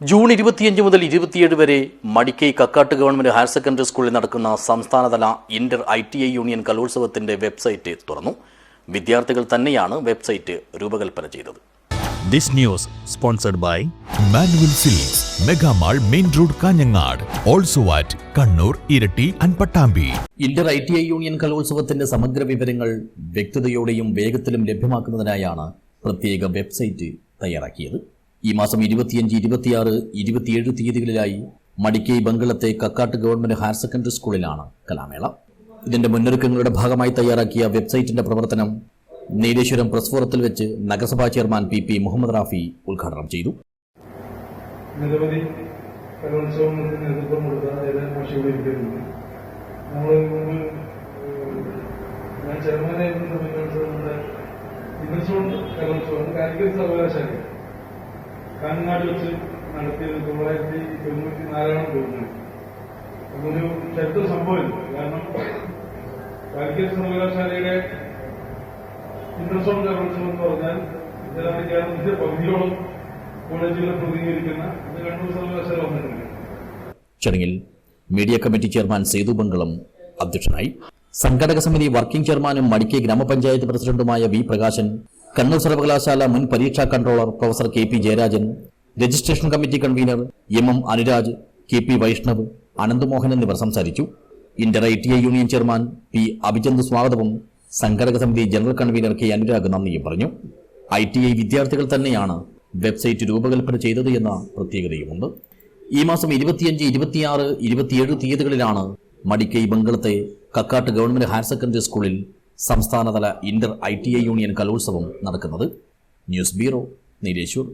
June 25 മുതൽ 27 വരെ Madikai Kakkat government higher secondary സ്കൂളിൽ നടക്കുന്ന സംസ്ഥാനതല ഇന്റർ ITI യൂണിയൻ കലോത്സവത്തിന്റെ വെബ്സൈറ്റ് തുറന്നു. വിദ്യാർത്ഥികൾ തന്നെയാണ് വെബ്സൈറ്റ് രൂപകൽപ്പന ചെയ്തത്. This news sponsored by Manual Silks, Mega Mall, Main Road, Kanyangad. Also at Kannur, Irati and Pattambi. Inter ITI union കലോത്സവത്തിന്റെ സമഗ്ര വിവരങ്ങൾ വ്യക്തതയോടെയും വേഗത്തിലും ലഭ്യമാക്കുന്നതിനായാണ് പ്രത്യേക വെബ്സൈറ്റ് തയ്യാറാക്കിയത്. ഈ മാസം 25, 26, 27 തീയതികളിലായി മടിക്കൈ ബംഗളത്തെ കക്കാട്ട് ഗവൺമെന്റ് ഹയർ സെക്കൻഡറി സ്കൂളിലാണ് കലാമേള. ഇതിന്റെ മുന്നൊരുക്കങ്ങളുടെ ഭാഗമായി തയ്യാറാക്കിയ വെബ്സൈറ്റിന്റെ പ്രവർത്തനം നീലേശ്വരം പ്രസ് ഫോറത്തിൽ വെച്ച് നഗരസഭാ ചെയർമാൻ PP മുഹമ്മദ് റാഫി ഉദ്ഘാടനം ചെയ്തു. നിരവധി കലോത്സവങ്ങൾക്ക് നേതൃത്വം കൊടുത്ത ഞാൻ ചെയർമാനായിരുന്ന സമയത്ത് നമ്മുടെ ഇന്നസോൺ കലോത്സവം കാലിക്കറ്റ് സർവകലാശാല കാഞ്ഞങ്ങാട് വെച്ച് നടത്തിയത് 1994 തോന്നുന്നു. അതൊരു ചരിത്ര സംഭവമില്ല. കാരണം കാലിക്കറ്റ് സർവകലാശാലയുടെ ഇന്റർസോൺ കലോത്സവം എന്ന് പറഞ്ഞാൽ ഇതിലാണ് കേരളത്തിന്റെ പകുതിയോളം കോളേജുകളെ പ്രതിനിധീകരിക്കുന്ന കണ്ണൂർ സർവകലാശാല വന്നിട്ടുണ്ട്. ചടങ്ങിൽ media committee chairman Sethu Bangalam അധ്യക്ഷനായി. സംഘടക സമിതി വർക്കിംഗ് ചെയർമാനും മടിക്കൈ ഗ്രാമപഞ്ചായത്ത് പ്രസിഡന്റുമായ V പ്രകാശൻ, കണ്ണൂർ സർവകലാശാല മുൻ പരീക്ഷാ controller professor KP Jayarajan, registration committee convener MM Anuraj, KP Vaishnav, Ananthmohan എന്നിവർ സംസാരിച്ചു. Inter ITI union chairman P Abhichand സ്വാഗതവും സംഘടക സമിതി ജനറൽ കൺവീനർ K അനുരാഗ് നന്ദിയും പറഞ്ഞു. ITI വിദ്യാർത്ഥികൾ തന്നെയാണ് വെബ്സൈറ്റ് രൂപകൽപ്പന ചെയ്തത് എന്ന പ്രത്യേകതയുമുണ്ട്. ഈ മാസം 25, 26, 27 തീയതികളിലാണ് മടിക്കൈ ബംഗളത്തെ കക്കാട്ട് ഗവൺമെന്റ് ഹയർ സെക്കൻഡറി സ്കൂളിൽ സംസ്ഥാനതല ഇന്റർ ITI യൂണിയൻ കലോത്സവം നടക്കുന്നത്. News bureau, Nileshwar.